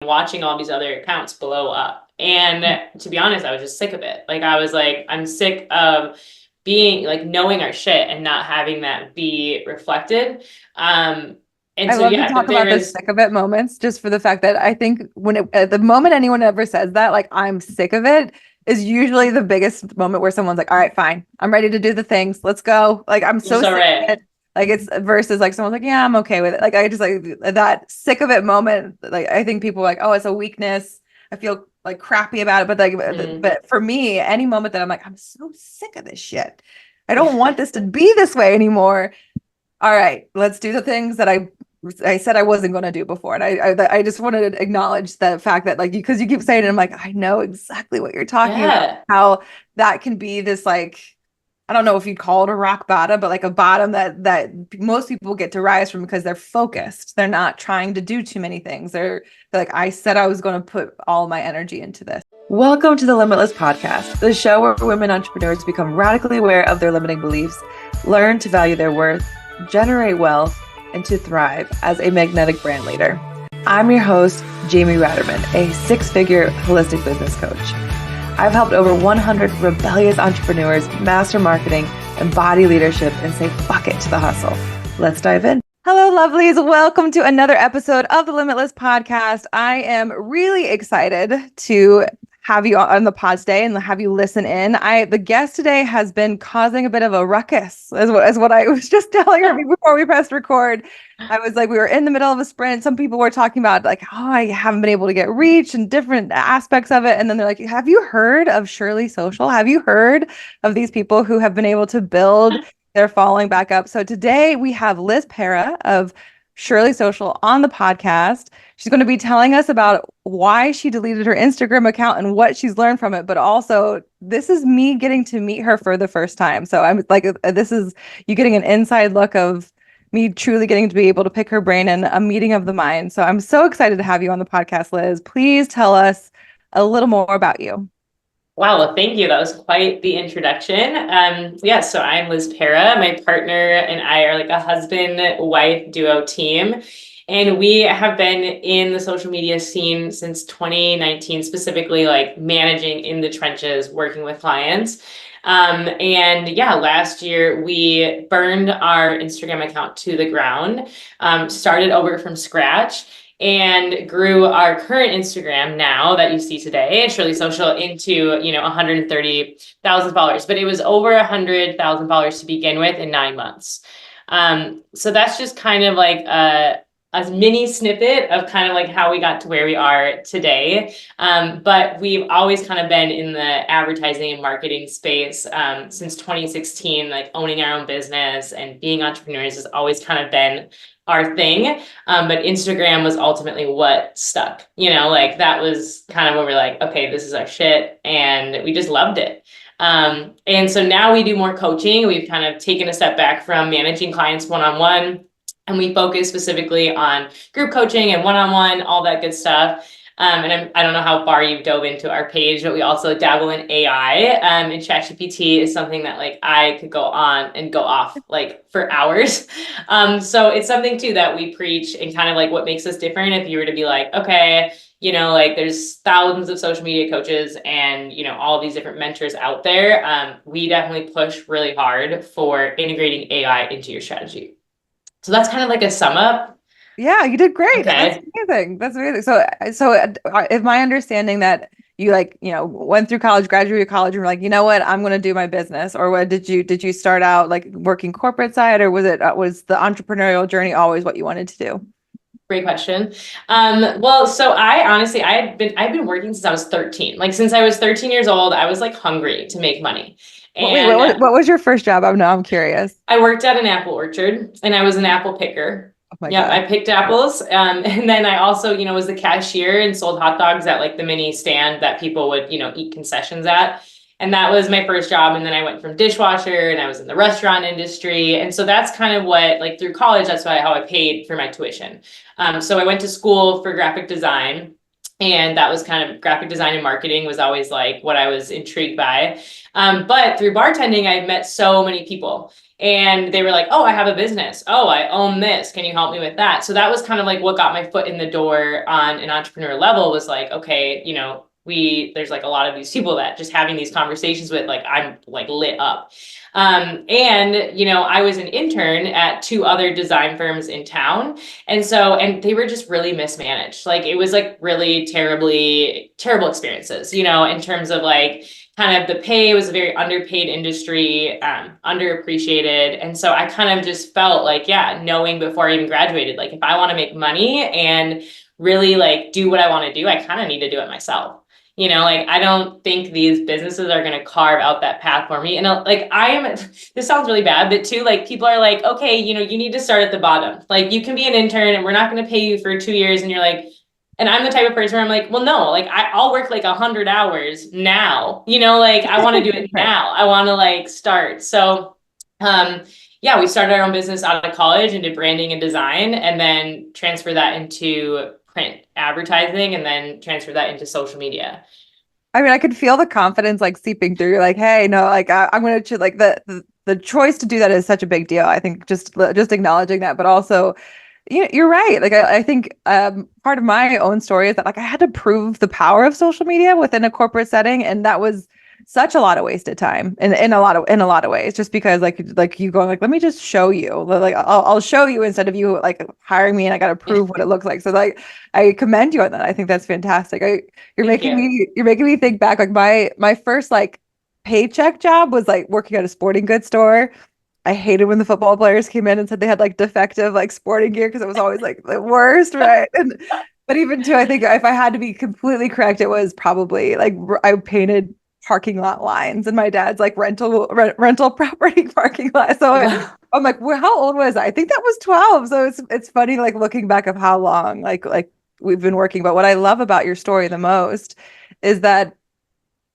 watching all these other accounts blow up. And to be honest, I was just sick of it. Like, I was like, I'm sick of being like knowing our shit and not having that be reflected. And I so, love to yeah, talk but about there the is, sick of it moments just for the fact that I think at the moment anyone ever says that, like, I'm sick of it, is usually the biggest moment where someone's like, all right, fine. I'm ready to do the things. Let's go. Like, I'm you're so so sick of right. it. Like, it's versus like someone's like, yeah, I'm okay with it. Like, I just like that sick of it moment. Like, I think people are like, oh, it's a weakness. I feel like crappy about it. But like, Mm. but for me, any moment that I'm like, I'm so sick of this shit. I don't want this to be this way anymore. All right, let's do the things that I said I wasn't going to do before. And I just wanted to acknowledge the fact that, like, because you keep saying it, I'm like, I know exactly what you're talking about, Yeah. how that can be this, like, I don't know if you'd call it a rock bottom, but like a bottom that most people get to rise from because they're focused. They're not trying to do too many things. They're like, I said I was going to put all my energy into this. Welcome to the Limitless Podcast, the show where women entrepreneurs become radically aware of their limiting beliefs, learn to value their worth, generate wealth, and to thrive as a magnetic brand leader. I'm your host, Jamie Ratterman, a six-figure holistic business coach. I've helped over 100 rebellious entrepreneurs master marketing, embody leadership, and say fuck it to the hustle. Let's dive in. Hello, lovelies. Welcome to another episode of the Limitless Podcast. I am really excited to have you on the pod today and have you listen in. The guest today has been causing a bit of a ruckus, as what I was just telling her before we pressed record. I was like, we were in the middle of a sprint. Some people were talking about like, oh, I haven't been able to get reach and different aspects of it. And then they're like, have you heard of Shirley Social? Have you heard of these people who have been able to build their following back up? So today we have Liz Perra of Shirley Social on the podcast. She's going to be telling us about why she deleted her Instagram account and what she's learned from it. But also, this is me getting to meet her for the first time. So I'm like, this is you getting an inside look of me truly getting to be able to pick her brain and a meeting of the mind. So I'm so excited to have you on the podcast, Liz. Please tell us a little more about you. Wow, well, thank you. That was quite the introduction. Yeah, so I'm Liz Perra. My partner and I are like a husband-wife duo team. And we have been in the social media scene since 2019, specifically like managing in the trenches, working with clients. And yeah, last year we burned our Instagram account to the ground, started over from scratch and grew our current Instagram now that you see today, Shirley Social, into 130,000 followers. But it was over 100,000 followers to begin with in 9 months. So that's just kind of like a mini snippet of kind of like how we got to where we are today. But we've always kind of been in the advertising and marketing space since 2016, like owning our own business and being entrepreneurs has always kind of been our thing. But Instagram was ultimately what stuck, like that was kind of when we're like, okay, this is our shit. And we just loved it. And so now we do more coaching. We've kind of taken a step back from managing clients one-on-one, and we focus specifically on group coaching and one-on-one, all that good stuff. And I don't know how far you've dove into our page, but we also dabble in AI. And ChatGPT is something that like I could go on and go off like for hours. So it's something too that we preach and kind of like what makes us different. If you were to be like, okay, like there's thousands of social media coaches and, all these different mentors out there. We definitely push really hard for integrating AI into your strategy. So that's kind of like a sum up. Yeah, you did great. That's Okay. amazing. That's amazing. So is my understanding that you like, went through college, graduated college, and were like, you know what, I'm going to do my business, or what did you start out like working corporate side, or was the entrepreneurial journey always what you wanted to do? Great question. Well, so I've been working since I was 13. Like since I was 13 years old, I was like hungry to make money. Wait, And what was your first job? I'm curious. I worked at an apple orchard and I was an apple picker. Oh my Yeah, God. I picked apples. And then I also, was the cashier and sold hot dogs at like the mini stand that people would, eat concessions at. And that was my first job. And then I went from dishwasher and I was in the restaurant industry. And so that's kind of what, like through college, that's how I paid for my tuition. So I went to school for graphic design. And that was kind of graphic design and marketing was always like what I was intrigued by. But through bartending, I met so many people and they were like, oh, I have a business. Oh, I own this. Can you help me with that? So that was kind of like what got my foot in the door on an entrepreneur level was like, okay, there's like a lot of these people that just having these conversations with, like, I'm like lit up. I was an intern at two other design firms in town. And they were just really mismanaged. Like it was like really terrible experiences, in terms of like kind of the pay was a very underpaid industry, underappreciated. And so I kind of just felt like, yeah, knowing before I even graduated, like if I want to make money and really like do what I want to do, I kind of need to do it myself. Like I don't think these businesses are going to carve out that path for me. And this sounds really bad, but too, like people are like, okay, you need to start at the bottom. Like you can be an intern and we're not going to pay you for 2 years. And you're like, and I'm the type of person where I'm like, well, no, like I'll work like 100 hours now, like I want to do it Right. now. I want to like start. So, yeah, we started our own business out of college and did branding and design and then transfer that into print advertising and then transfer that into social media. I mean, I could feel the confidence like seeping through. You're like, hey, no, like I'm gonna like the choice to do that is such a big deal. I think just acknowledging that, but also, you're right. Like I think part of my own story is that like I had to prove the power of social media within a corporate setting, and that was such a lot of wasted time in a lot of ways. Just because like you going like, let me just show you, like I'll show you instead of you like hiring me, and I got to prove what it looks like. So like I commend you on that. I think that's fantastic. Thank you. You're making me think back. Like my first like paycheck job was like working at a sporting goods store. I hated when the football players came in and said they had like defective like sporting gear because it was always like the worst, right? And but even too, I think if I had to be completely correct, it was probably like I painted parking lot lines and my dad's like rental property parking lot. So Wow. I'm like, well, how old was I? I think that was 12. So it's funny like looking back of how long like we've been working. But what I love about your story the most is that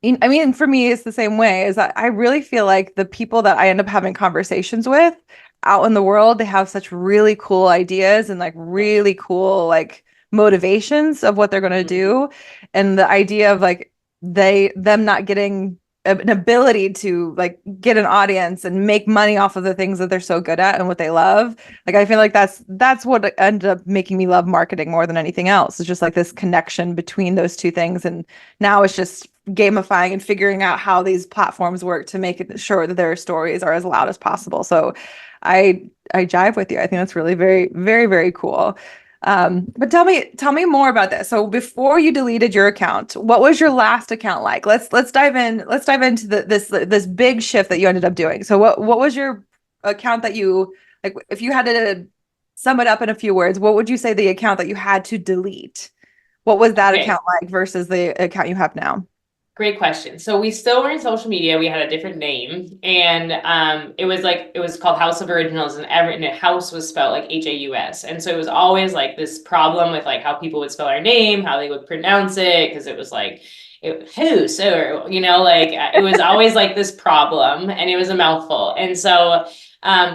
I mean, for me, it's the same way. Is that I really feel like the people that I end up having conversations with out in the world, they have such really cool ideas and like really cool like motivations of what they're going to do, and the idea of like them not getting an ability to like get an audience and make money off of the things that they're so good at and what they love. Like I feel like that's what ended up making me love marketing more than anything else. It's just like this connection between those two things, and now it's just gamifying and figuring out how these platforms work to make it sure that their stories are as loud as possible. So I jive with you. I think that's really very, very, very cool. But tell me more about this. So before you deleted your account, what was your last account like? Let's dive in. Let's dive into this big shift that you ended up doing. So what was your account that you like? If you had to sum it up in a few words, what would you say the account that you had to delete? What was that Okay. account like versus the account you have now? Great question. So we still were in social media. We had a different name, and it was called House of Originals, and house was spelled like Haus, and so it was always like this problem with like how people would spell our name, how they would pronounce it, because it was like house or like it was always like this problem, and it was a mouthful, and so.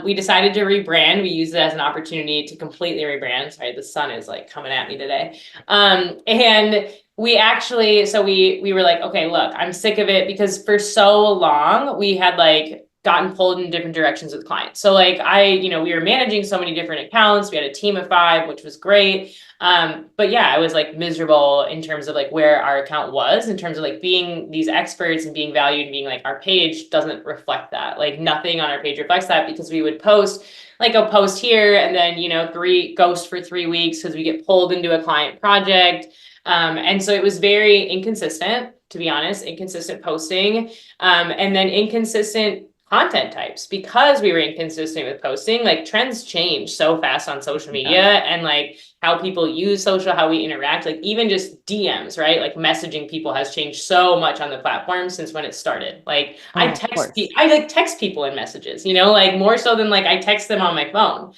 We decided to rebrand. We used it as an opportunity to completely rebrand. Sorry, the sun is like coming at me today. And we actually, so we were like, okay, look, I'm sick of it because for so long we had like gotten pulled in different directions with clients. So like we were managing so many different accounts. We had a team of 5, which was great. But yeah, I was like miserable in terms of like where our account was in terms of like being these experts and being valued and being like our page doesn't reflect that. Like nothing on our page reflects that because we would post like a post here and then, ghost for 3 weeks because we get pulled into a client project. And so it was very inconsistent, to be honest, inconsistent posting, and then inconsistent content types because we were inconsistent with posting. Like trends change so fast on social media and like how people use social, how we interact, like even just DMs, right? Like messaging people has changed so much on the platform since when it started. Like Oh, of course. I like text people in messages, like more so than like I text them on my phone.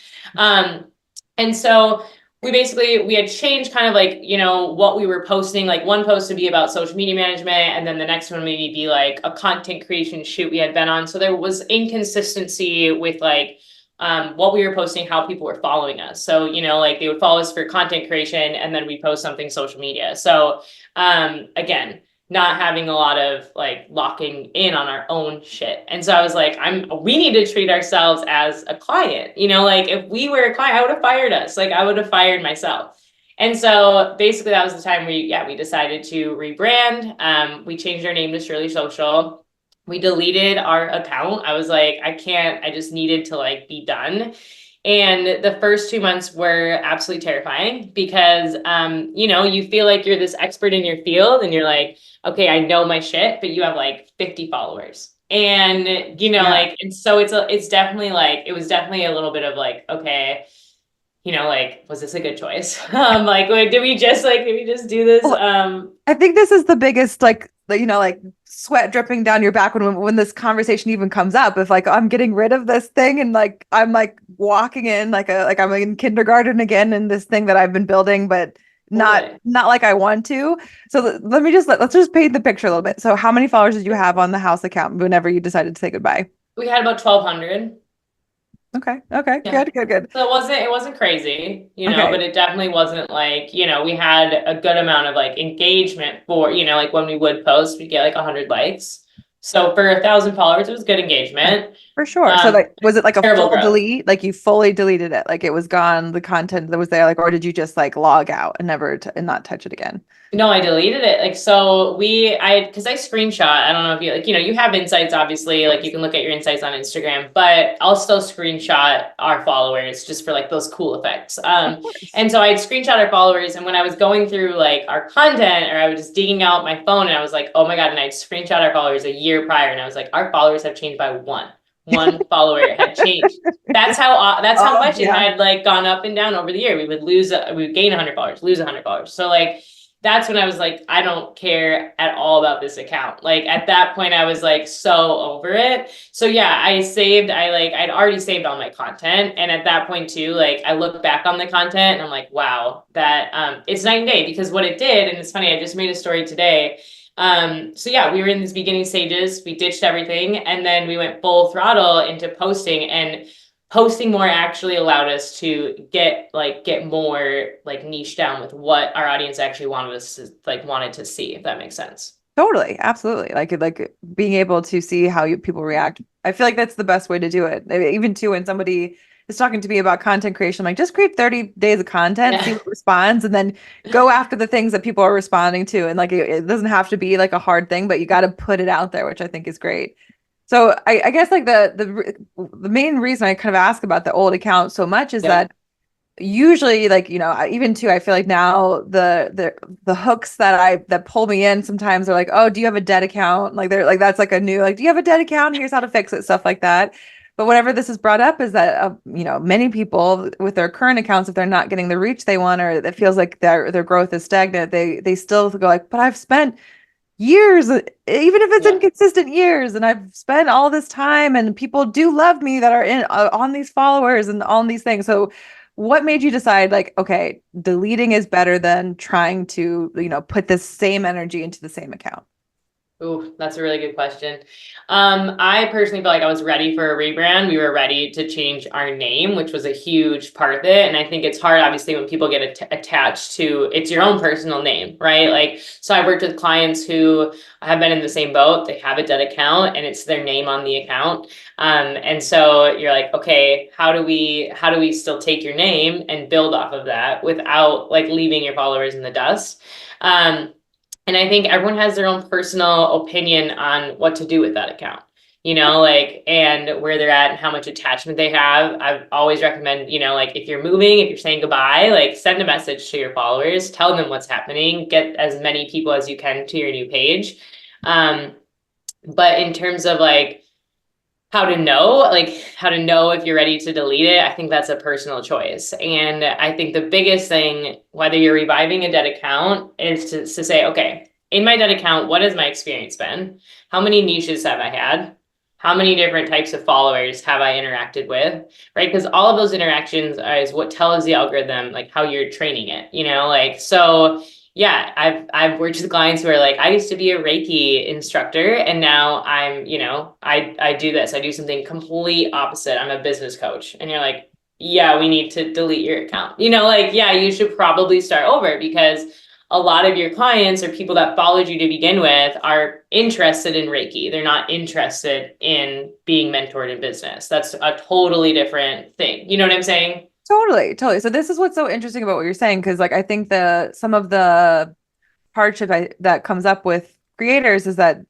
And so we had changed kind of like, what we were posting. Like one post would be about social media management, and then the next one maybe be like a content creation shoot we had been on. So there was inconsistency with like what we were posting, how people were following us. So, like they would follow us for content creation and then we post something social media. So, again, not having a lot of like locking in on our own shit. And so I was like, we need to treat ourselves as a client. Like if we were a client, I would have fired us. Like I would have fired myself. And so basically that was the time we decided to rebrand. We changed our name to Surely Social. We deleted our account. I was like, I just needed to like be done. And the first 2 months were absolutely terrifying because, you feel like you're this expert in your field and you're like, okay, I know my shit, but you have like 50 followers. And, like, and so it's definitely like, it was definitely a little bit of like, okay, like, was this a good choice? Like, did we just do this? I think this is the biggest, like, like sweat dripping down your back when this conversation even comes up. If like I'm getting rid of this thing and like I'm like walking in like I'm in kindergarten again in this thing that I've been building, but not like I want to. So let's just paint the picture a little bit. So how many followers did you have on the house account whenever you decided to say goodbye? We had about 1,200. Okay. Yeah. Good. So it wasn't crazy, Okay. but it definitely wasn't like, we had a good amount of like engagement for, like when we would post, we'd get like 100 likes. So for 1,000 followers, it was good engagement. For sure. So like, was it like a Terrible full growth. delete? Like you fully deleted it, like it was gone, the content that was there, like, or did you just like log out and and not touch it again? No, I deleted it. Like, so because I screenshot, I don't know if you like, you have insights, obviously, like you can look at your insights on Instagram, but I'll still screenshot our followers just for like those cool effects. Of course. And so I'd screenshot our followers. And when I was going through like our content or I was just digging out my phone and I was like, oh my God. And I'd screenshot our followers a year prior. And I was like, our followers have changed by one follower had changed. That's how much it had like gone up and down over the year. We would gain 100 followers, lose 100 followers. So like, that's when I was like, I don't care at all about this account. Like at that point, I was like so over it. So yeah, I'd already saved all my content. And at that point too, like I look back on the content and I'm like, wow, that it's night and day because what it did, and it's funny, I just made a story today. So yeah, we were in these beginning stages, we ditched everything, and then we went full throttle into posting, and posting more actually allowed us to get more like niche down with what our audience actually wanted to see, if that makes sense. Totally, absolutely. Like being able to see how people react. I feel like that's the best way to do it. Even too, when somebody is talking to me about content creation, I'm like, just create 30 days of content, see what responds, and then go after the things that people are responding to. And like it doesn't have to be like a hard thing, but you got to put it out there, which I think is great. So I guess like the main reason I kind of ask about the old account so much is that usually like even too I feel like now the hooks that pull me in sometimes are like, oh, do you have a dead account? Like they're like, that's like a new, like, do you have a dead account? Here's how to fix it, stuff like that. But whenever this is brought up is that many people with their current accounts, if they're not getting the reach they want, or it feels like their growth is stagnant, they still go like, but I've spent years, even if it's inconsistent years, and I've spent all this time and people do love me that are in on these followers and on these things. So what made you decide like, okay, deleting is better than trying to put this same energy into the same account? Ooh, that's a really good question. I personally felt like I was ready for a rebrand. We were ready to change our name, which was a huge part of it. And I think it's hard, obviously, when people get attached to it's your own personal name, right? Like, so I worked with clients who have been in the same boat. They have a dead account and it's their name on the account. And so you're like, okay, how do we still take your name and build off of that without like leaving your followers in the dust? And I think everyone has their own personal opinion on what to do with that account, like, and where they're at and how much attachment they have. I always recommend, like if you're moving, if you're saying goodbye, like send a message to your followers, tell them what's happening, get as many people as you can to your new page. But in terms of like, how to know if you're ready to delete it, I think that's a personal choice. And I think the biggest thing, whether you're reviving a dead account, is to say, okay, in my dead account, what has my experience been? How many niches have I had? How many different types of followers have I interacted with, right? Because all of those interactions is what tells the algorithm like how you're training it, like, so yeah, I've worked with clients who are like, I used to be a Reiki instructor and now I'm, I do this. I do something complete opposite. I'm a business coach. And you're like, yeah, we need to delete your account. Like, yeah, you should probably start over because a lot of your clients or people that followed you to begin with are interested in Reiki. They're not interested in being mentored in business. That's a totally different thing. You know what I'm saying? Totally, totally. So this is what's so interesting about what you're saying, because like I think the some of the hardship that comes up with creators is that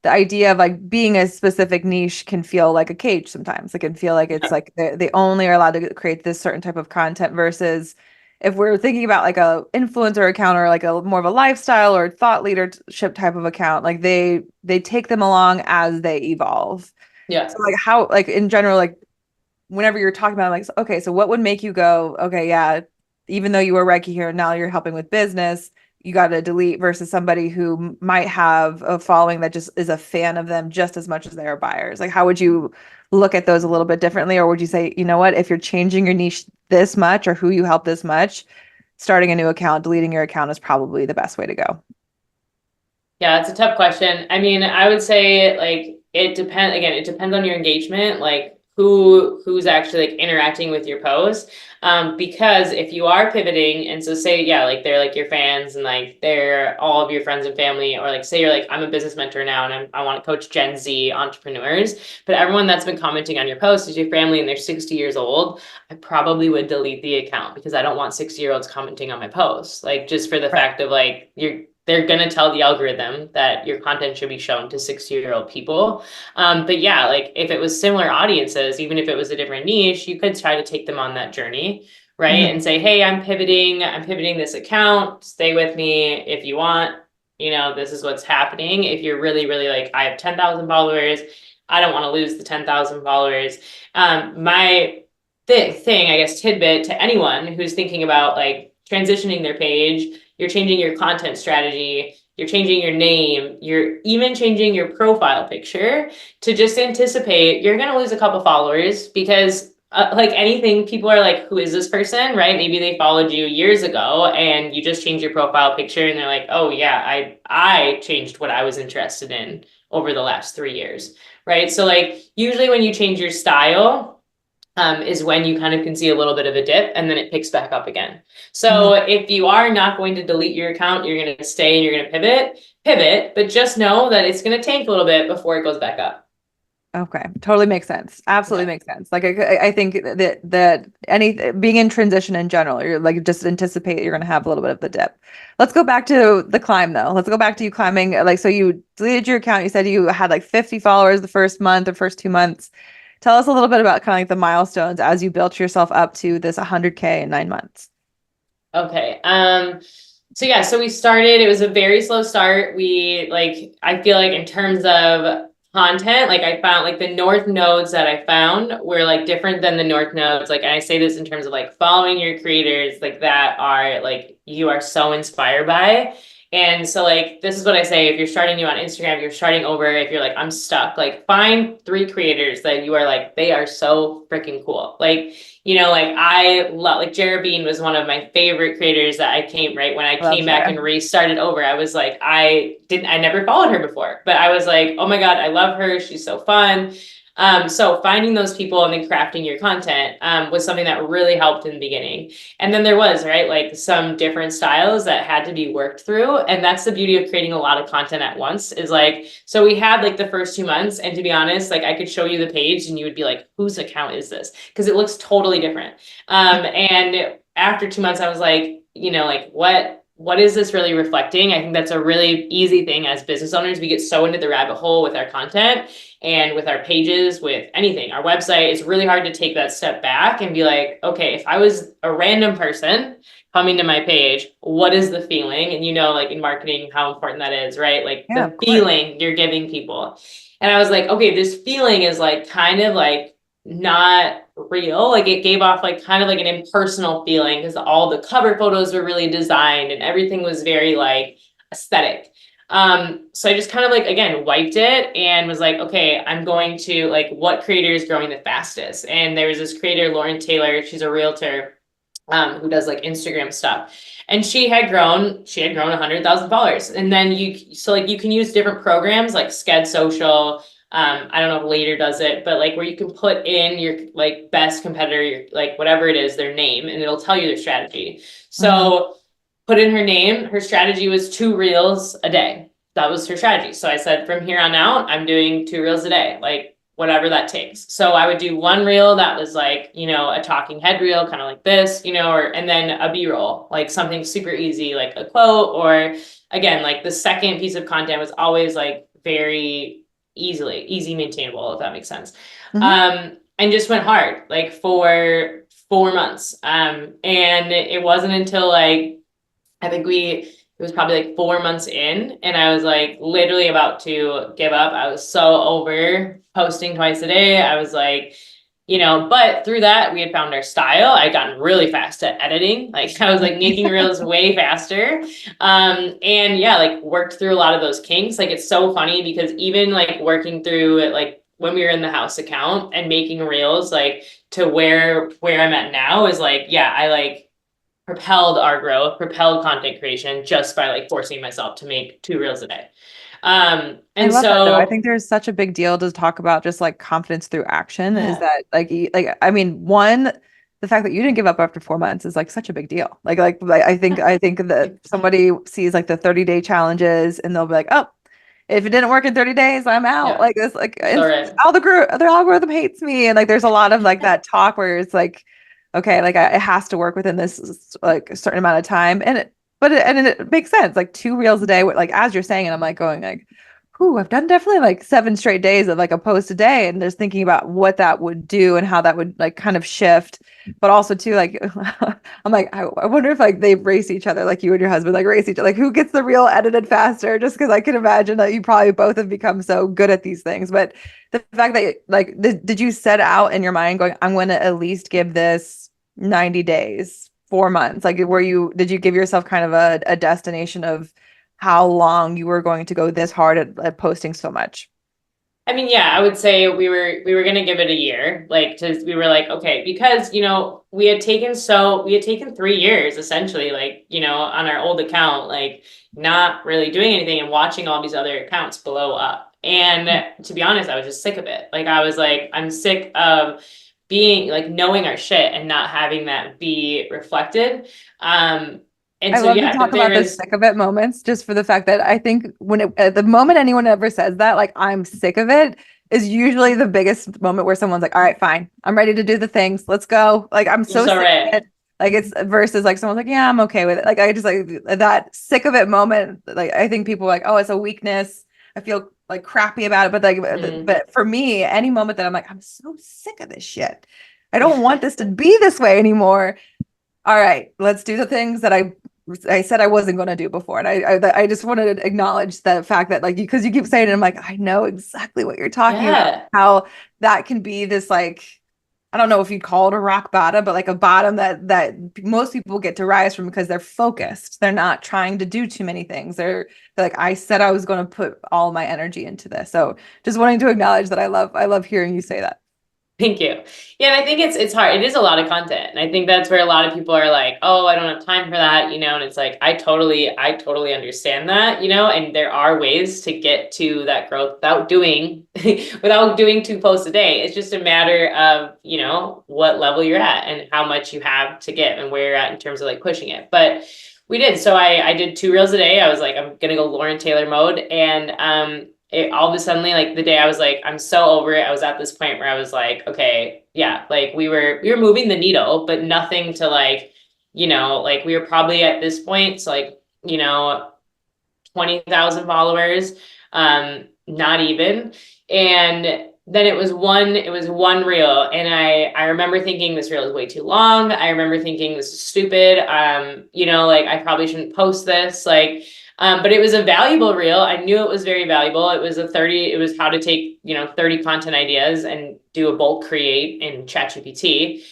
the idea of like being a specific niche can feel like a cage sometimes. It can feel like it's like they only are allowed to create this certain type of content versus if we're thinking about like a influencer account or like a more of a lifestyle or thought leadership type of account, like they take them along as they evolve. Yeah. So like how like in general, like whenever you're talking about like, okay, so what would make you go, okay, yeah, even though you were Reiki here, now you're helping with business, you got to delete versus somebody who might have a following that just is a fan of them just as much as they are buyers. Like, how would you look at those a little bit differently? Or would you say, you know what, if you're changing your niche this much or who you help this much, starting a new account, deleting your account is probably the best way to go? Yeah, it's a tough question. I mean, I would say like it depends on your engagement, like who's actually like interacting with your post. Because if you are pivoting and so say, yeah, like they're like your fans and like they're all of your friends and family, or like say you're like, I'm a business mentor now and I want to coach Gen Z entrepreneurs, but everyone that's been commenting on your post is your family and they're 60 years old, I probably would delete the account because I don't want 60-year-olds commenting on my posts. Like just for the Right. fact of like they're going to tell the algorithm that your content should be shown to 60-year-old people. But yeah, like if it was similar audiences, even if it was a different niche, you could try to take them on that journey, right? Mhm. And say, hey, I'm pivoting this account. Stay with me if you want. This is what's happening. If you're really, really like, I have 10,000 followers, I don't want to lose the 10,000 followers. My thing, I guess, tidbit to anyone who's thinking about like transitioning their page, you're changing your content strategy, you're changing your name, you're even changing your profile picture to just anticipate you're going to lose a couple followers because like anything, people are like, who is this person? Right? Maybe they followed you years ago and you just changed your profile picture and they're like, oh yeah, I changed what I was interested in over the last 3 years. Right. So like usually when you change your style, is when you kind of can see a little bit of a dip and then it picks back up again. So Mhm. if you are not going to delete your account, you're going to stay and you're going to pivot, but just know that it's going to tank a little bit before it goes back up. Okay, totally makes sense. Absolutely Yeah. makes sense. Like I think that any being in transition in general, you're like just anticipate you're going to have a little bit of the dip. Let's go back to the climb though. Let's go back to you climbing. Like so, you deleted your account. You said you had like 50 followers the first month or first 2 months. Tell us a little bit about kind of like the milestones as you built yourself up to this 100K in 9 months. Okay. So yeah, so we started, it was a very slow start. I feel like in terms of content, like I found like the North nodes that I found were like different than the North nodes. Like, and I say this in terms of like following your creators, like that are like you are so inspired by. And so like this is what I say, if you're starting new on Instagram, if you're starting over, if you're like, I'm stuck, like find 3 creators that you are like, they are so freaking cool. Like, like I love like Jared Bean was one of my favorite creators that I came right when I I love came back and Shara. restarted over. I was like, I never followed her before, but I was like, oh my God, I love her. She's so fun. So finding those people and then crafting your content was something that really helped in the beginning. And then there was, right, like some different styles that had to be worked through. And that's the beauty of creating a lot of content at once is like, so we had like the first 2 months. And to be honest, like I could show you the page and you would be like, whose account is this? Because it looks totally different. And after 2 months, I was like, like what is this really reflecting? I think that's a really easy thing as business owners. We get so into the rabbit hole with our content and with our pages, with anything, our website. It's really hard to take that step back and be like, okay, if I was a random person coming to my page, what is the feeling? And like in marketing, how important that is, right? Like Yeah, the of course. feeling you're giving people. And I was like, okay, this feeling is like kind of like not real. Like it gave off like kind of like an impersonal feeling because all the cover photos were really designed and everything was very like aesthetic. So I just kind of like again wiped it and was like, okay, I'm going to like what creator is growing the fastest. And there was this creator, Lauren Taylor, she's a realtor. who does like Instagram stuff. And she had grown 100,000 followers. And then you can use different programs like Sked Social. I don't know if Later does it, but like where you can put in your like best competitor, your like whatever it is, their name, and it'll tell you their strategy. So put in her name. Her strategy was 2 reels a day. That was her strategy. So I said, from here on out, I'm doing 2 reels a day, like whatever that takes. So I would do 1 reel that was like, a talking head reel, kind of like this, and then a B-roll, like something super easy, like a quote, or again, like the second piece of content was always like very easy maintainable, if that makes sense. And just went hard, like for 4 months. And it wasn't until like, I think it was probably like 4 months in, and I was like literally about to give up. I was so over posting twice a day. I was like, but through that, we had found our style. I'd gotten really fast at editing. Like I was like making reels way faster. And yeah, like worked through a lot of those kinks. Like it's so funny because even like working through it, like when we were in the house account and making reels, like to where I'm at now is like, yeah, I like propelled our growth, propelled content creation just by like forcing myself to make 2 reels a day. I And love that though. I so think there's such a big deal to talk about just like confidence through action is that like I mean one the fact that you didn't give up after 4 months is like such a big deal. Like I think that somebody sees like the 30-day challenges and they'll be like, "Oh, if it didn't work in 30 days, I'm out." yeah, Like this like so and right. all their algorithm hates me and like there's a lot of like that talk where it's like okay, like it has to work within this like a certain amount of time and it makes sense. Like 2 reels a day, like as you're saying, and I'm like going like, "Ooh, I've done definitely like 7 straight days of like a post a day," and just thinking about what that would do and how that would like kind of shift. But also too, like I'm like, I wonder if like they race each other, like you and your husband, like race each other, like who gets the reel edited faster? Just because I can imagine that you probably both have become so good at these things. But the fact that like, did you set out in your mind going, I'm going to at least give this 90 days, 4 months? Like, did you give yourself kind of a destination of how long you were going to go this hard at posting so much? I mean, yeah, I would say we were gonna give it a year, like we were like, okay, because we had taken 3 years essentially, like, on our old account, like not really doing anything and watching all these other accounts blow up. And to be honest, I was just sick of it. Like I was like, I'm sick of being like knowing our shit and not having that be reflected. And I so love to yeah, talk but there about the is, sick of it moments just for the fact that I think at the moment anyone ever says that, like, I'm sick of it, is usually the biggest moment where someone's like, all right, fine, I'm ready to do the things. Let's go. Like, I'm you're so so sick of right. it. Like, it's versus like someone's like, yeah, I'm okay with it. Like, I just like that sick of it moment. Like, I think people are like, oh, it's a weakness. I feel like crappy about it. But like, Mm. but for me, any moment that I'm like, I'm so sick of this shit. I don't want this to be this way anymore. All right, let's do the things that I said I wasn't going to do before. And I just wanted to acknowledge the fact that like because you keep saying it, I'm like, I know exactly what you're talking about, Yeah. how that can be this like I don't know if you'd call it a rock bottom, but like a bottom that most people get to rise from because they're focused. They're not trying to do too many things. They're like, I said I was going to put all my energy into this. So just wanting to acknowledge that I love hearing you say that. Thank you. Yeah, and I think it's hard. It is a lot of content. And I think that's where a lot of people are like, "Oh, I don't have time for that," and it's like I totally understand that, and there are ways to get to that growth without doing without doing 2 posts a day. It's just a matter of, what level you're at and how much you have to give and where you're at in terms of like pushing it. But we did. So I did 2 reels a day. I was like, I'm gonna go Lauren Taylor mode. And it all of a sudden, like the day I was like, I'm so over it. I was at this point where I was like, okay, yeah, like we were moving the needle, but nothing to like, like we were probably at this point, so like, 20,000 followers, not even. And then it was one reel. And I remember thinking this reel is way too long. I remember thinking this is stupid. Like I probably shouldn't post this. Like, but it was a valuable reel. I knew it was very valuable. It was how to take, 30 content ideas and do a bulk create in ChatGPT.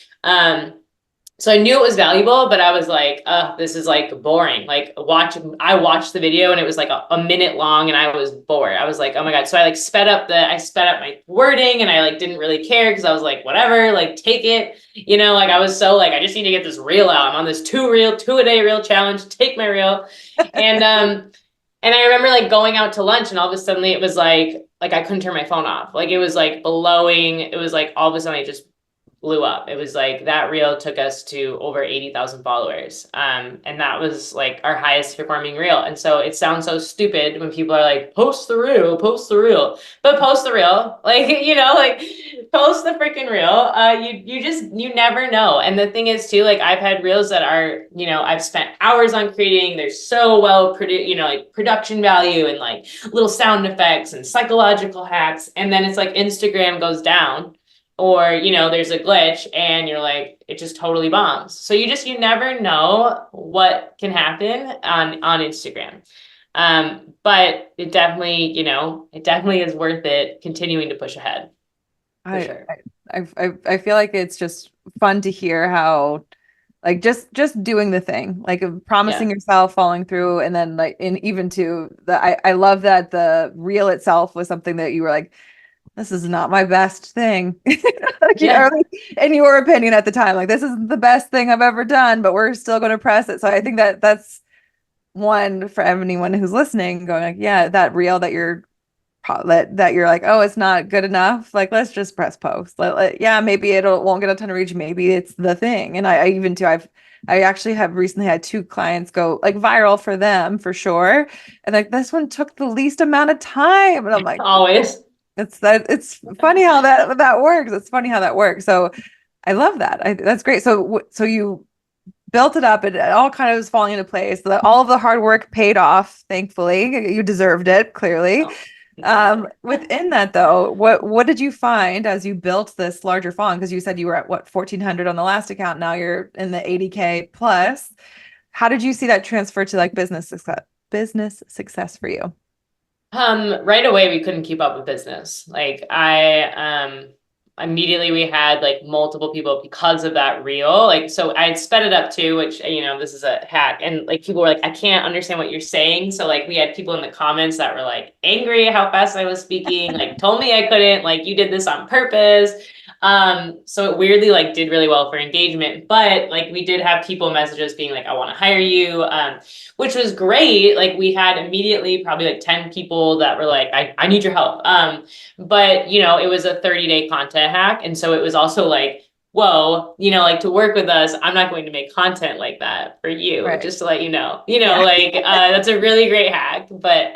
So I knew it was valuable, but I was like, this is like boring. Like I watched the video and it was like a minute long and I was bored. I was like, oh my God. So I like I sped up my wording and I like didn't really care because I was like, whatever, like take it. Like I was so like, I just need to get this reel out. I'm on this two a day reel challenge, take my reel. And I remember like going out to lunch and all of a sudden it was like I couldn't turn my phone off. Like it was like blowing. It was like all of a sudden I just blew up. It was like that reel took us to over 80,000 followers. And that was like our highest performing reel. And so it sounds so stupid when people are like, post the reel, but post the reel, like, like post the freaking reel. You never know. And the thing is too, like I've had reels that are, I've spent hours on creating. They're so well produced, like production value and like little sound effects and psychological hacks. And then it's like Instagram goes down or there's a glitch and you're like it just totally bombs. So you never know what can happen on Instagram. But it definitely is worth it continuing to push ahead for sure. I feel like it's just fun to hear how like just doing the thing, like promising yourself, following through, and then like even to I love that the reel itself was something that you were like, this is not my best thing. Like, in your opinion at the time, like this isn't the best thing I've ever done, but we're still going to press it. So I think that that's one for anyone who's listening going like, yeah, that reel that you're like, oh, it's not good enough. Like, let's just press post. Yeah, maybe won't get a ton of reach. Maybe it's the thing. And I even too, I actually have recently had 2 clients go like viral for them for sure. And like this one took the least amount of time. And I'm like, always. It's funny how that works. It's funny how that works. So I love that. That's great. So you built it up and it all kind of was falling into place. So that all of the hard work paid off. Thankfully, you deserved it. Clearly, within that though, what did you find as you built this larger following? Because you said you were at what 1,400 on the last account. Now you're in the 80K plus. How did you see that transfer to like business success for you? Right away we couldn't keep up with business. Like immediately we had like multiple people because of that reel. Like, so I had sped it up too, which, this is a hack. And like people were like, I can't understand what you're saying. So like we had people in the comments that were like angry at how fast I was speaking, like told me I couldn't, like you did this on purpose. So it weirdly like did really well for engagement, but like we did have people messages being like, I want to hire you, which was great. Like we had immediately probably like 10 people that were like, I need your help. But it was a 30-day content hack. And so it was also like, whoa, like to work with us, I'm not going to make content like that for you, right. Just to let you know, like that's a really great hack. But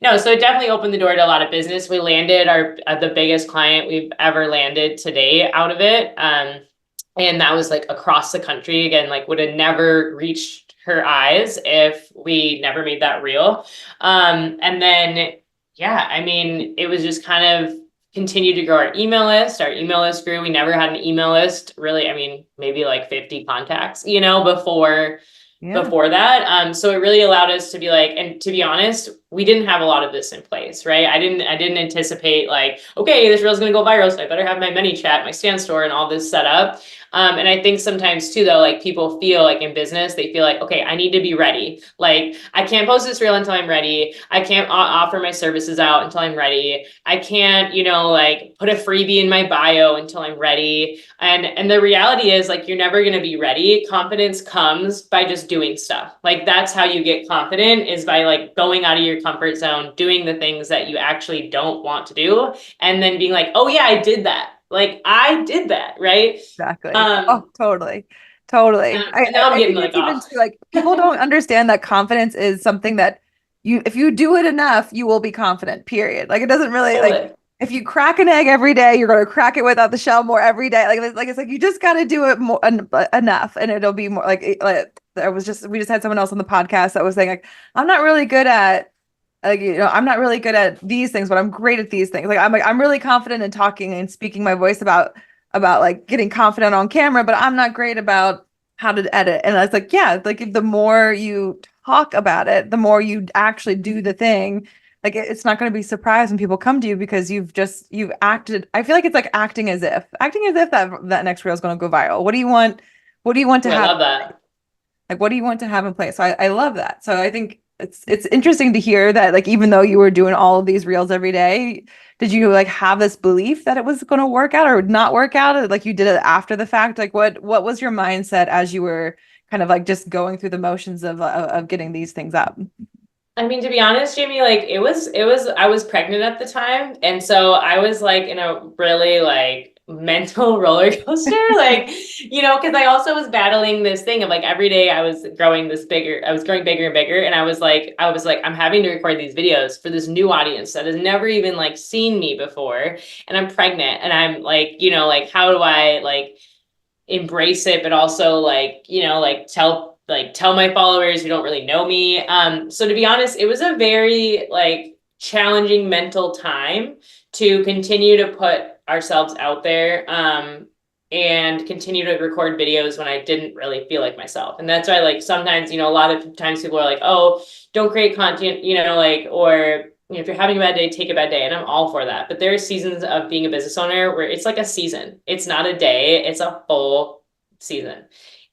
no, so it definitely opened the door to a lot of business. We landed the biggest client we've ever landed to date out of it. And that was like across the country again, like would have never reached her eyes if we never made that reel. And then, yeah, I mean, it was just kind of continued to grow our email list. Our email list grew. We never had an email list really. I mean, maybe like 50 contacts, before that. So it really allowed us to be like, and to be honest, we didn't have a lot of this in place, right? I didn't anticipate like, okay, this reel is going to go viral, so I better have my ManyChat, my stand store, and all this set up. And I think sometimes too, though, like people feel like in business, they feel like, okay, I need to be ready. Like I can't post this reel until I'm ready. I can't offer my services out until I'm ready. I can't, like put a freebie in my bio until I'm ready. And the reality is like, you're never going to be ready. Confidence comes by just doing stuff. Like that's how you get confident, is by like going out of your comfort zone, doing the things that you actually don't want to do, and then being like, oh yeah, I did that. Like I did that, right? Exactly. Oh, totally. And now I'm getting like, even too, like people don't understand that confidence is something that if you do it enough, you will be confident, period. Like it doesn't really like if you crack an egg every day, you're going to crack it without the shell more every day. Like it's like, you just got to do it more enough and it'll be more like we just had someone else on the podcast that was saying like, I'm not really good at I'm not really good at these things, but I'm great at these things. Like I'm really confident in talking and speaking my voice about like getting confident on camera, but I'm not great about how to edit. And I was like, yeah, like the more you talk about it, the more you actually do the thing. Like it's not going to be surprised when people come to you because you've acted. I feel like it's like acting as if that next reel is going to go viral. What do you want What do you want to Ooh, I have? love that. Like, what do you want to have in place? So I love that. So I think it's interesting to hear that, like, even though you were doing all of these reels every day, did you like have this belief that it was going to work out or not work out? Or, like, you did it after the fact? Like, what was your mindset as you were kind of like just going through the motions of getting these things up? I mean, to be honest, Jamie, like I was pregnant at the time. And so I was like in a really like mental roller coaster, like, because I also was battling this thing of like every day I was growing bigger and bigger. And I was like, I'm having to record these videos for this new audience that has never even like seen me before. And I'm pregnant and I'm like, like, how do I like embrace it, but also like, like tell my followers who don't really know me. So to be honest, it was a very like challenging mental time to continue to put ourselves out there. And continue to record videos when I didn't really feel like myself. And that's why like sometimes, a lot of times people are like, oh, don't create content, like, or if you're having a bad day, take a bad day. And I'm all for that. But there are seasons of being a business owner where it's like a season. It's not a day, it's a full season.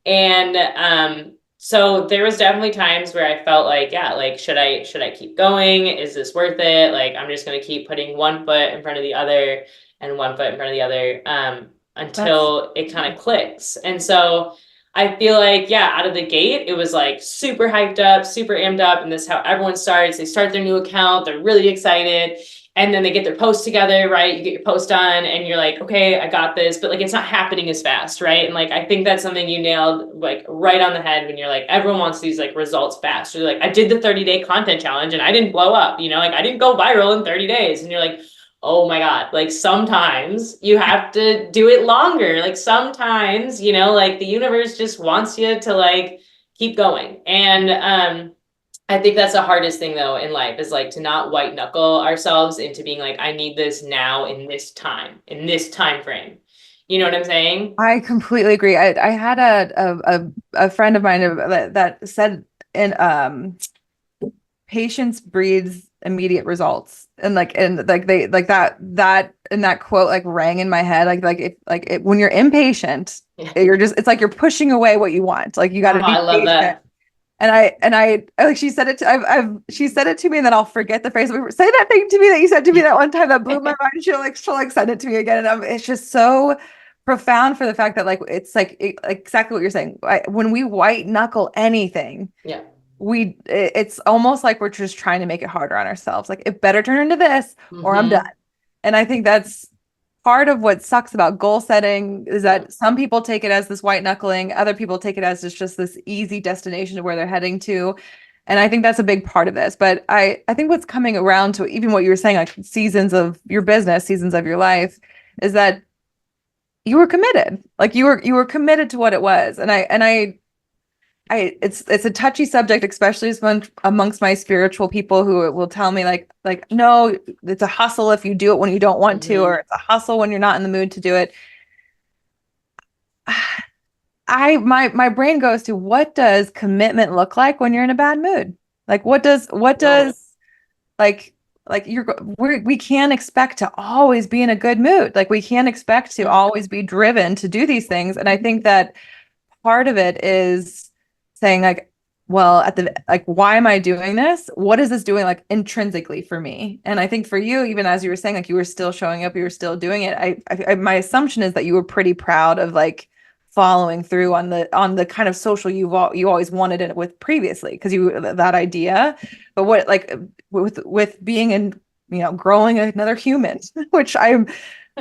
And so there was definitely times where I felt like, yeah, like should I keep going? Is this worth it? Like I'm just gonna keep putting one foot in front of the other and one foot in front of the other That's until it kind of clicks. And so I feel like, yeah, out of the gate, it was like super hyped up, super amped up. And this is how everyone starts. They start their new account, they're really excited. And then they get their post together, right? You get your post done and you're like, okay, I got this. But like, it's not happening as fast, right? And like, I think that's something you nailed like right on the head when you're like, everyone wants these like results fast. You're like, I did the 30-day content challenge and I didn't blow up, like I didn't go viral in 30 days. And you're like, oh my God, like sometimes you have to do it longer. Like sometimes, like the universe just wants you to like keep going. And I think that's the hardest thing though in life is like to not white knuckle ourselves into being like, I need this now in this time frame. You know what I'm saying? I completely agree. I had a friend of mine that said in patience breeds immediate results, and like they like that and that quote like rang in my head, when you're impatient, Yeah. it's like you're pushing away what you want, like you got Oh, to be I love patient. that. And I like she said it to she said it to me, and then I'll forget the phrase. Say that thing to me that you said to me that one time that blew my mind. She'll like send it to me again, and it's just so profound for the fact that like it's like exactly what you're saying. When we white knuckle anything, Yeah. it's almost like we're just trying to make it harder on ourselves. Like it better turn into this or I'm done. Mm-hmm. And I think that's part of what sucks about goal setting is Yeah. that some people take it as this white knuckling, other people take it as just this easy destination to where they're heading to. And I think that's a big part of this. But I think what's coming around to even what you were saying, like seasons of your business, seasons of your life, is that you were committed. Like you were committed to what it was. And it's a touchy subject, especially amongst my spiritual people who will tell me like no, it's a hustle if you do it when you don't want to, Mm-hmm. or it's a hustle when you're not in the mood to do it. My brain goes to, what does commitment look like when you're in a bad mood? Like what does No. like we can't expect to always be in a good mood. Like we can't expect to always be driven to do these things. And I think that part of it is saying like, well, why am I doing this? What is this doing like intrinsically for me? And I think for you, even as you were saying, like you were still showing up, you were still doing it. My assumption is that you were pretty proud of like following through on the kind of social you always wanted it with previously, because you that idea. But what like with being in, growing another human, which I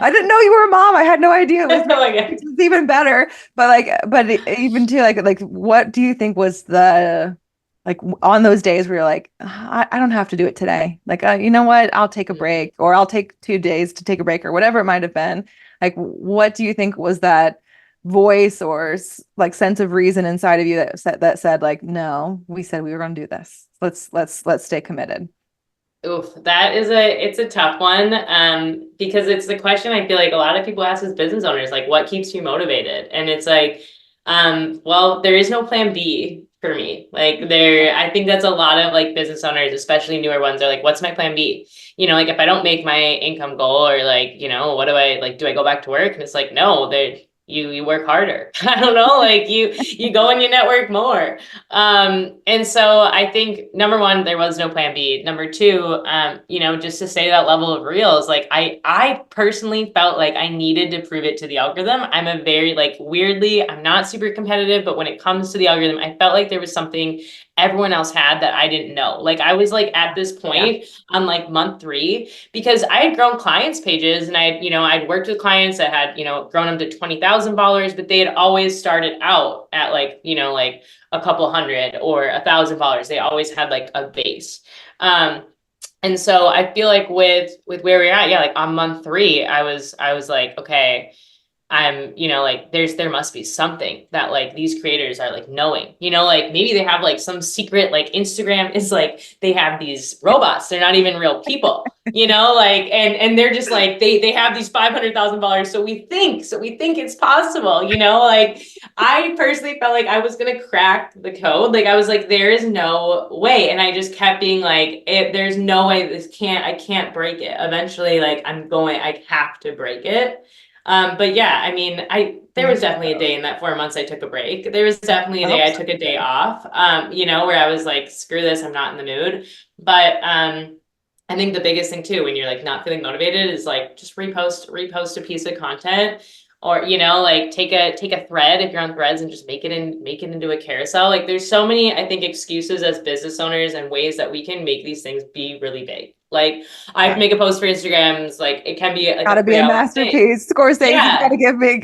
didn't know you were a mom. I had no idea. It Oh was my God. even better. But even too, like, what do you think was the, like, on those days where you're like, I don't have to do it today. Like, you know what? I'll take a break, or I'll take 2 days to take a break, or whatever it might have been. Like, what do you think was that voice or like sense of reason inside of you that said like, no, we said we were going to do this. Let's stay committed. Oof, it's a tough one. Because it's the question I feel like a lot of people ask as business owners, like what keeps you motivated? And it's like, well, there is no plan B for me. I think that's a lot of like business owners, especially newer ones, are like, what's my plan B? Like if I don't make my income goal, or like, what do I like, do I go back to work? And it's like, no, you work harder. I don't know, like you go and you network more. And so I think number one, there was no plan B. Number two, just to stay that level of reels, like I personally felt like I needed to prove it to the algorithm. I'm a very like weirdly, I'm not super competitive, but when it comes to the algorithm, I felt like there was something everyone else had that I didn't know. Like I was like at this point on like month 3 because I had grown clients pages and I'd worked with clients that had, grown them to $20,000, but they had always started out at like, like a couple hundred or $1,000. They always had like a base. And so I feel like with where we're at, yeah, like on month 3, I was like, okay, I'm, like there must be something that like these creators are like knowing, like maybe they have like some secret, like Instagram is like, they have these robots. They're not even real people, like, and they're just like, they have these $500,000. So we think it's possible, like I personally felt like I was going to crack the code. Like I was like, there is no way. And I just kept being like, there's no way I can't break it. Eventually, like I have to break it. But yeah, I mean, there was definitely a day in that 4 months I took a break. There was definitely a day I took a day off, where I was like, screw this, I'm not in the mood. But I think the biggest thing too, when you're like not feeling motivated is like just repost a piece of content or, like take a thread if you're on threads and just make it into a carousel. Like there's so many, I think, excuses as business owners and ways that we can make these things be really big. Like I have to make a post for Instagrams. Like it can be like Gotta a be a 3 hour thing. masterpiece. Scorsese, you Yeah,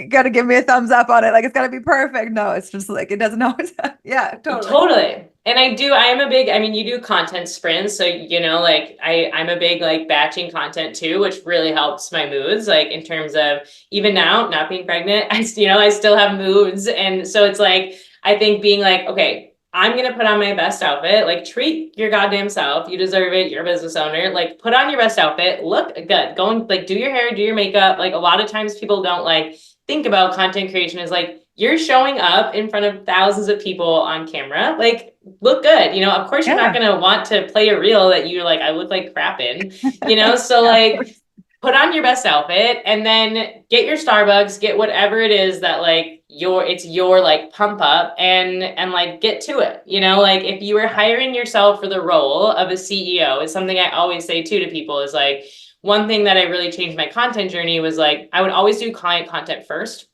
gotta give me a thumbs up on it. Like it's gotta be perfect. No, it's just like it doesn't always have, yeah, totally. totally. And I am a big, I mean, you do content sprints. So, like I'm a big like batching content too, which really helps my moods. Like in terms of even now, not being pregnant, I still have moods. And so it's like, I think being like, okay, I'm going to put on my best outfit, like treat your goddamn self. You deserve it. You're a business owner. Like put on your best outfit, look good, go and like do your hair, do your makeup. Like a lot of times people don't like think about content creation as like, you're showing up in front of thousands of people on camera, like look good. Of course you're not going to want to play a reel that you're like, I look like crap in, so Yeah, of like course. put on your best outfit and then get your Starbucks, get whatever it is that like it's your like pump up and like get to it. Like if you were hiring yourself for the role of a CEO, it's something I always say too to people is like, one thing that I really changed my content journey was like, I would always do client content first.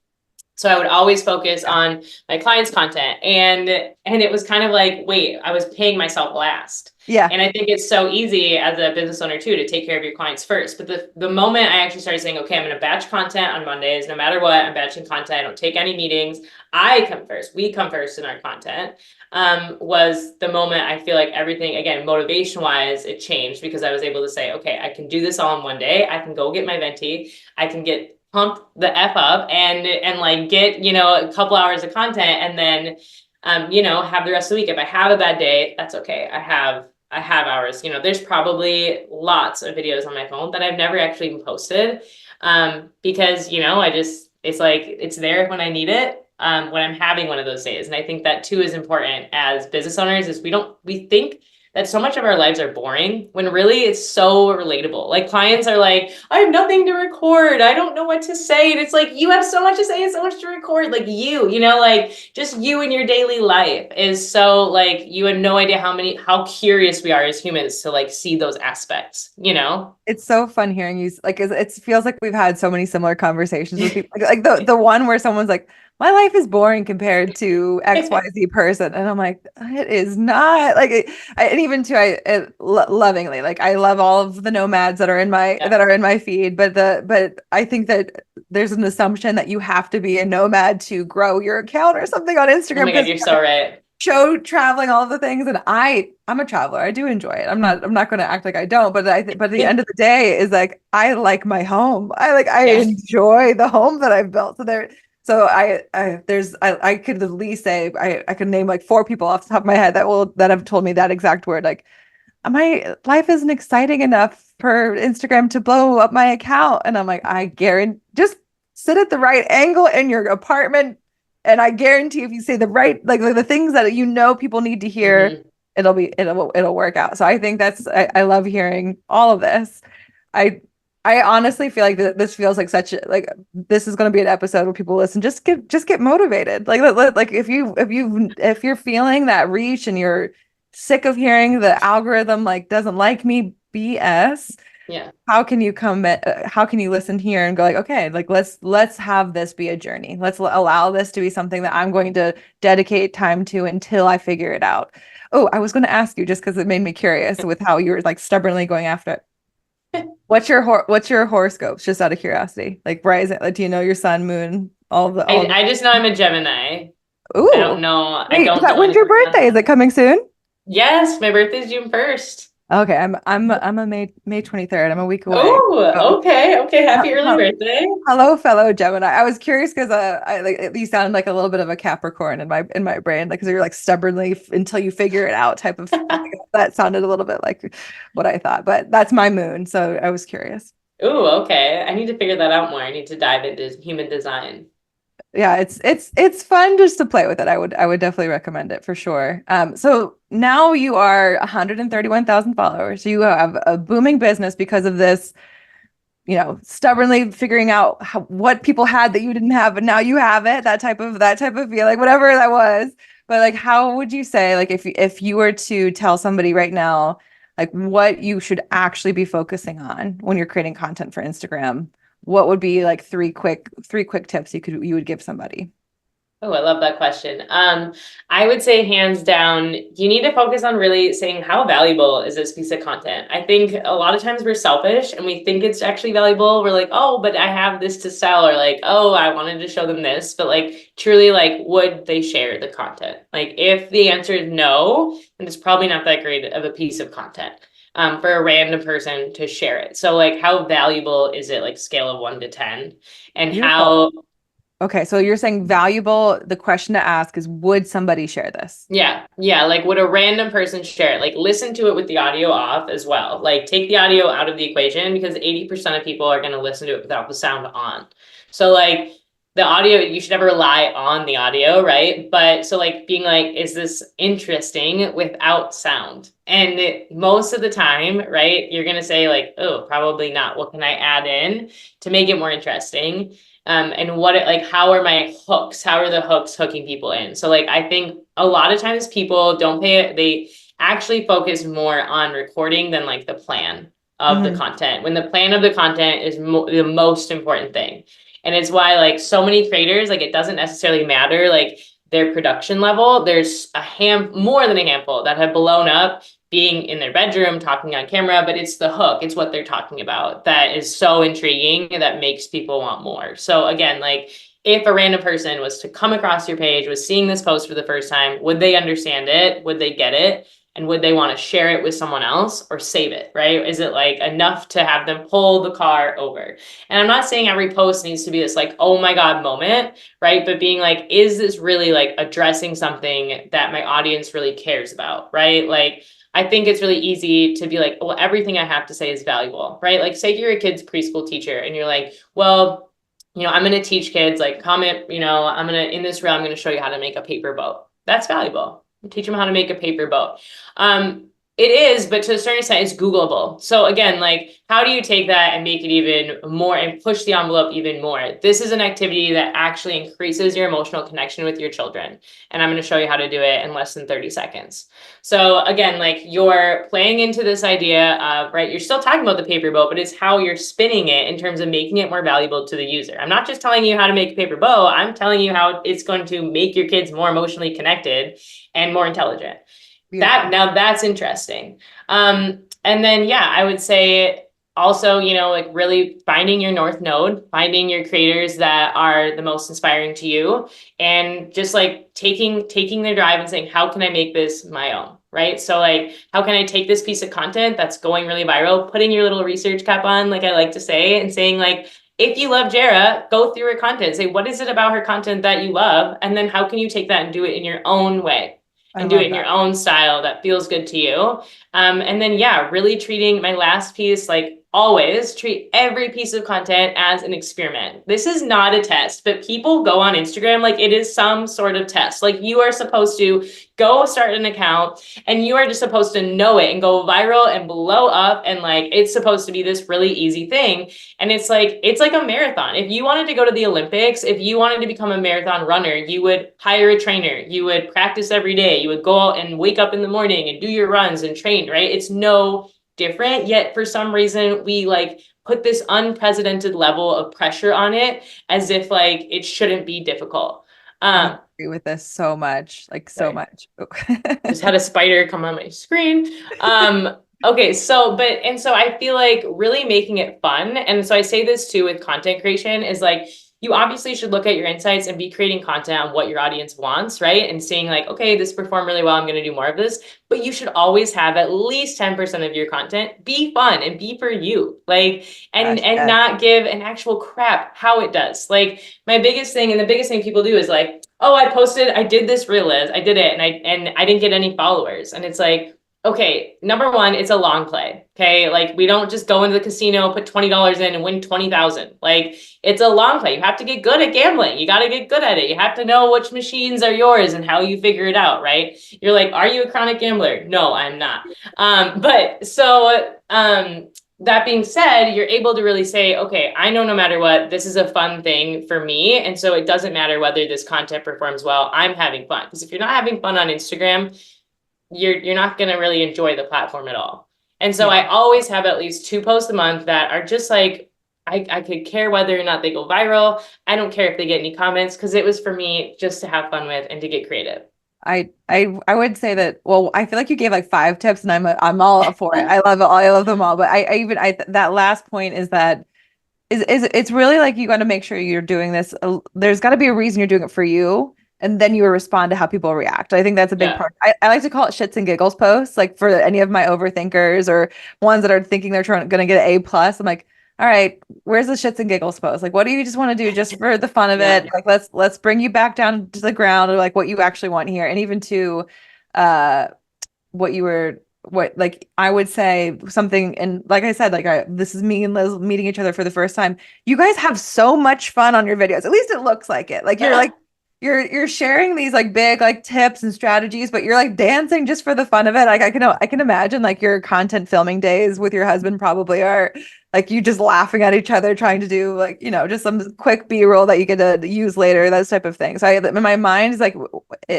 So I would always focus on my clients' content. And it was kind of like, wait, I was paying myself last. Yeah. And I think it's so easy as a business owner too to take care of your clients first. But the moment I actually started saying, okay, I'm going to batch content on Mondays, no matter what, I'm batching content. I don't take any meetings. I come first. We come first in our content. Was the moment I feel like everything, again, motivation wise, it changed because I was able to say, okay, I can do this all in one day. I can go get my venti. I can get pump the F up and like get, a couple hours of content and then, have the rest of the week. If I have a bad day, that's okay. I have hours, there's probably lots of videos on my phone that I've never actually even posted. Because, it's like, it's there when I need it. When I'm having one of those days. And I think that too is important as business owners is we think that so much of our lives are boring when really it's so relatable. Like clients are like, I have nothing to record. I don't know what to say. And it's like, you have so much to say and so much to record. Like like just you in your daily life is so like, you have no idea how curious we are as humans to like see those aspects. It's so fun hearing you like it feels like we've had so many similar conversations with people. Like the one where someone's like, my life is boring compared to XYZ person. And I'm like, it is not like and even too, lovingly, like I love all of the nomads that are in my feed, but I think that there's an assumption that you have to be a nomad to grow your account or something on Oh Instagram my God, you're so right. show traveling, all of the things. And I'm a traveler. I do enjoy it. I'm not going to act like I don't, but but at the end of the day is like, I like my home. I Yes. enjoy the home that I've built. So I could at least say, I could name like 4 people off the top of my head that have told me that exact word. Like my life isn't exciting enough for Instagram to blow up my account. And I'm like, I guarantee, just sit at the right angle in your apartment. And I guarantee if you say the right, like the things that people need to hear, Mhm. it'll work out. So I think I love hearing all of this. I I honestly feel like this feels like such like this is going to be an episode where people listen. Just get motivated. Like if you're feeling that reach and you're sick of hearing the algorithm like doesn't like me BS, Yeah. how can you listen here and go like, okay, like let's have this be a journey. Let's allow this to be something that I'm going to dedicate time to until I figure it out. Oh, I was going to ask you just because it made me curious with how you were like stubbornly going after it. What's your horoscopes? Just out of curiosity, like rising. Like, do you know your sun, moon, all the? I just know I'm a Gemini. Ooh, I wait, don't know when's your anything else. birthday? Is it coming soon? Yes, my birthday's June 1st. Okay, I'm a May 23rd. I'm a week away. Oh, Oh, okay. Okay. Happy early huh. birthday. Hello, fellow Gemini. I was curious because I like you sound like a little bit of a Capricorn in my brain, like because you're like stubbornly until you figure it out type of that sounded a little bit like what I thought, but that's my moon, so I was curious. Ooh, okay. I need to figure that out more. I need to dive into human design. Yeah, it's fun just to play with it. I would definitely recommend it for sure. So now you are 131,000 followers. You have a booming business because of this, stubbornly figuring out what people had that you didn't have, but now you have it. That type of feeling, whatever that was. But like, how would you say, like, if you were to tell somebody right now, like, what you should actually be focusing on when you're creating content for Instagram? What would be like three quick tips you would give somebody? Oh, I love that question. I would say hands down, you need to focus on really saying how valuable is this piece of content. I think a lot of times we're selfish and we think it's actually valuable. We're like, oh, but I have this to sell, or like, oh, I wanted to show them this. But like truly, like, would they share the content? Like, if the answer is no, then it's probably not that great of a piece of content. For a random person to share it. So like how valuable is it, like scale of 1 to 10? And Beautiful. how Okay, so you're saying valuable. The question to ask is, would somebody share this? Yeah, yeah. Like, would a random person share it? Like, listen to it with the audio off as well. Like, take the audio out of the equation because 80% of people are going to listen to it without the sound on. So, like, the audio, you should never rely on the audio, right? But so, like, being like, is this interesting without sound? And most of the time, right, you're going to say, like, oh, probably not. What can I add in to make it more interesting? And how are my hooks? How are the hooks hooking people in? So like, I think a lot of times people don't pay it. They actually focus more on recording than like the plan of the Mhm. content, when the plan of the content is the most important thing. And it's why like so many creators, like it doesn't necessarily matter, like their production level. There's more than a handful that have blown up being in their bedroom talking on camera, but it's the hook, it's what they're talking about that is so intriguing that makes people want more. So again, like if a random person was to come across your page, was seeing this post for the first time, would they understand it? Would they get it? And would they want to share it with someone else or save it, right? Is it like enough to have them pull the car over? And I'm not saying every post needs to be this like, oh my God moment, right? But being like, is this really like addressing something that my audience really cares about, right? Like, I think it's really easy to be like, well, everything I have to say is valuable, right? Like, say you're a kid's preschool teacher and you're like, well, I'm going to teach kids, like, comment, in this reel, I'm going to show you how to make a paper boat. That's valuable. Teach them how to make a paper boat. It is, but to a certain extent, it's Googleable. So again, like, how do you take that and make it even more and push the envelope even more? This is an activity that actually increases your emotional connection with your children. And I'm going to show you how to do it in less than 30 seconds. So again, like you're playing into this idea of, right, you're still talking about the paper boat, but it's how you're spinning it in terms of making it more valuable to the user. I'm not just telling you how to make a paper boat. I'm telling you how it's going to make your kids more emotionally connected and more intelligent. Beautiful. Now that's interesting. And then, yeah, I would say also, like really finding your North Node, finding your creators that are the most inspiring to you, and just like taking their drive and saying, how can I make this my own? Right. So like, how can I take this piece of content that's going really viral, putting your little research cap on, like I like to say, and saying like, if you love Jara, go through her content, say, what is it about her content that you love? And then how can you take that and do it in your own way? I And do it love in your that. own style that feels good to you. And then, yeah, really treating my last piece, like always treat every piece of content as an experiment. This is not a test, but people go on Instagram like it is some sort of test. Like you are supposed to go start an account and you are just supposed to know it and go viral and blow up. And like, it's supposed to be this really easy thing. And it's like a marathon. If you wanted to go to the Olympics, if you wanted to become a marathon runner, you would hire a trainer, you would practice every day, you would go out and wake up in the morning and do your runs and train, right? It's no different, yet for some reason we like put this unprecedented level of pressure on it as if like it shouldn't be difficult. I agree with this so much, like so Sorry, much. just had a spider come on my screen. Okay, so I feel like really making it fun. And so I say this too with content creation is like you obviously should look at your insights and be creating content on what your audience wants, right? And seeing like, okay, this performed really well, I'm going to do more of this. But you should always have at least 10% of your content be fun and be for you. Like, and Gosh, yes. not give an actual crap how it does. Like my biggest thing, and the biggest thing people do is like, oh, I did this reel is, I did it, and I didn't get any followers. And it's like, okay, number one, it's a long play. Okay. Like we don't just go into the casino, put $20 in and win 20,000. Like it's a long play. You have to get good at gambling. You got to get good at it. You have to know which machines are yours and how you figure it out, right? You're like, are you a chronic gambler? No, I'm not. That being said, you're able to really say, okay, I know no matter what, this is a fun thing for me. And so it doesn't matter whether this content performs well, I'm having fun. Because if you're not having fun on Instagram, you're not going to really enjoy the platform at all. And so I always have at least 2 posts a month that are just like, I could care whether or not they go viral. I don't care if they get any comments because it was for me just to have fun with and to get creative. I would say that, well, I feel like you gave like 5 tips and I'm all up for it. I love it all. I love them all. But that last point is that is it's really like you got to make sure you're doing this. There's got to be a reason you're doing it for you. And then you respond to how people react. I think that's a big Yeah. part. I like to call it shits and giggles posts, like for any of my overthinkers or ones that are thinking they're going to get an A+. I'm like, all right, where's the shits and giggles post? Like, what do you just want to do just for the fun of Yeah. it? Like, let's bring you back down to the ground, or like what you actually want here. And even to what you were, what, like I would say something, and like I said, like this is me and Liz meeting each other for the first time. You guys have so much fun on your videos. At least it looks like it. Like you're like you're sharing these like big like tips and strategies, but you're like dancing just for the fun of it. Like I can imagine like your content filming days with your husband probably are like you just laughing at each other, trying to do like, you know, just some quick B-roll that you get to use later, that type of thing. So in my mind is like,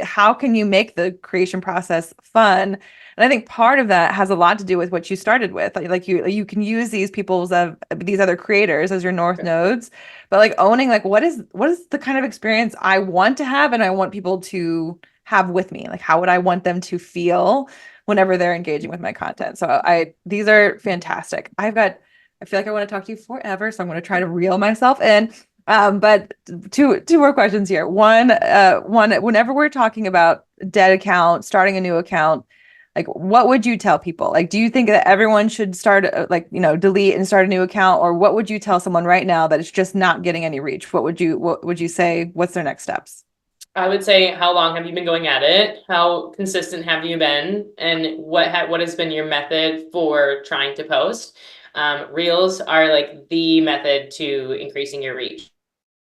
how can you make the creation process fun? And I think part of that has a lot to do with what you started with. Like you can use these these other creators as your north nodes, but like owning like what is the kind of experience I want to have and I want people to have with me? Like how would I want them to feel whenever they're engaging with my content? So these are fantastic. I feel like I want to talk to you forever, so I'm going to try to reel myself in. But two more questions here. One, whenever we're talking about dead account, starting a new account, like what would you tell people? Like, do you think that everyone should start delete and start a new account, or what would you tell someone right now that is just not getting any reach? What would you say? What's their next steps? I would say, how long have you been going at it? How consistent have you been? And what has been your method for trying to post? Reels are like the method to increasing your reach.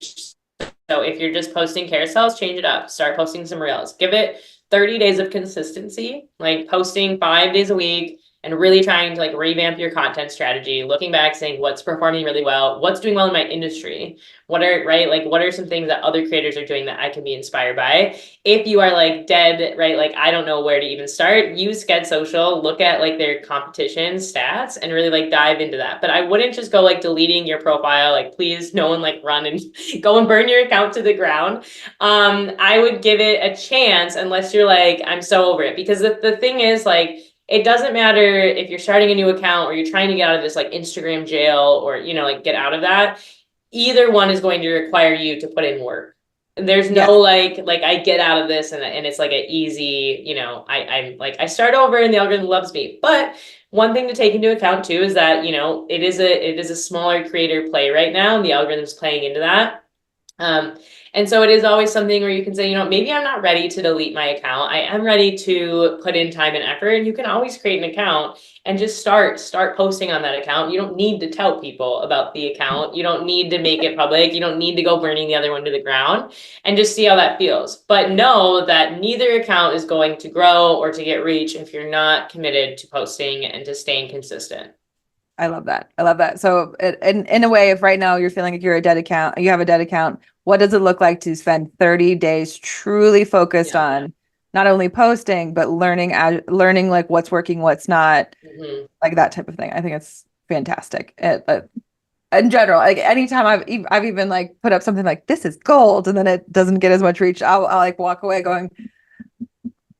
So if you're just posting carousels, change it up. Start posting some reels. Give it 30 days of consistency, like posting 5 days a week and really trying to like revamp your content strategy, looking back, saying what's performing really well, what's doing well in my industry, what are some things that other creators are doing that I can be inspired by. If you are like dead, right, like I don't know where to even start, use Sked Social, look at like their competition stats and really like dive into that. But I wouldn't just go like deleting your profile, like please no one like run and go and burn your account to the ground. I would give it a chance unless you're like, I'm so over it. Because the thing is like, it doesn't matter if you're starting a new account or you're trying to get out of this like Instagram jail or, you know, like get out of that. Either one is going to require you to put in work. There's no like I get out of this and it's like an easy, you know, I'm like, I start over and the algorithm loves me. But one thing to take into account too is that, you know, it is a smaller creator play right now and the algorithm's playing into that. Um, and so it is always something where you can say, maybe I'm not ready to delete my account. I am ready to put in time and effort. And you can always create an account and just start posting on that account. You don't need to tell people about the account. You don't need to make it public. You don't need to go burning the other one to the ground, and just see how that feels. But know that neither account is going to grow or to get reach if you're not committed to posting and to staying consistent. I love that. I love that. So in a way, if right now you're feeling like you have a dead account, what does it look like to spend 30 days truly focused on not only posting, but learning like what's working, what's not, like that type of thing. I think it's fantastic. In general, like anytime I've even like put up something like this is gold and then it doesn't get as much reach, I'll like walk away going,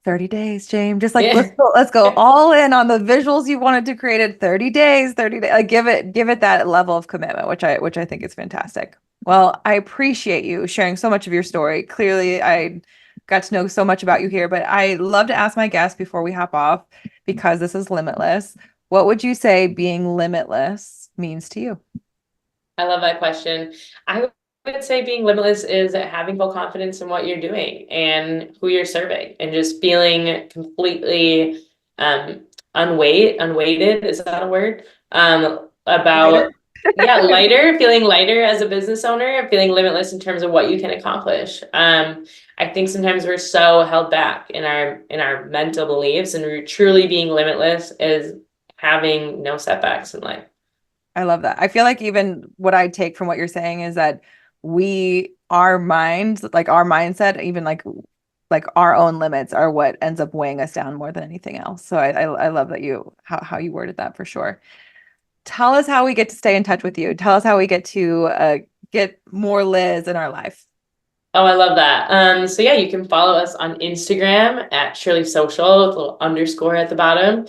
30 days, James. Just like Yeah. let's go all in on the visuals you wanted to create in 30 days, 30 days. Like give it that level of commitment, which I think is fantastic. Well, I appreciate you sharing so much of your story. Clearly, I got to know so much about you here, but I love to ask my guests before we hop off, because this is Limitless. What would you say being limitless means to you? I love that question. I would say being limitless is having full confidence in what you're doing and who you're serving, and just feeling completely unweighted, is that a word? Lighter. About yeah, lighter, feeling lighter as a business owner, feeling limitless in terms of what you can accomplish. I think sometimes we're so held back in our mental beliefs, and truly being limitless is having no setbacks in life. I love that. I feel like even what I take from what you're saying is that our minds, like our mindset, even like our own limits are what ends up weighing us down more than anything else. So I love that how you worded that for sure. Tell us how we get to stay in touch with you. Tell us how we get to get more Liz in our life. Oh, I love that. So yeah, you can follow us on Instagram at Shirley Social with a little underscore at the bottom.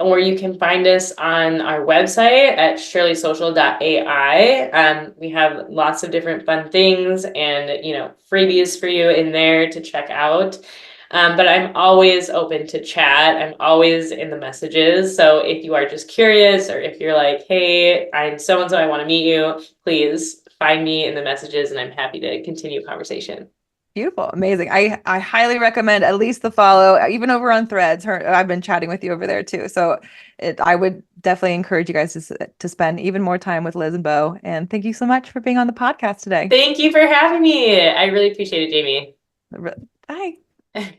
Or you can find us on our website at shirleysocial.ai. We have lots of different fun things and, freebies for you in there to check out. But I'm always open to chat. I'm always in the messages. So if you are just curious, or if you're like, hey, I'm so-and-so, I want to meet you, please find me in the messages and I'm happy to continue conversation. Beautiful. Amazing. I highly recommend at least the follow, even over on Threads. I've been chatting with you over there too. So I would definitely encourage you guys to spend even more time with Liz and Bo. And thank you so much for being on the podcast today. Thank you for having me. I really appreciate it, Jamie. Bye.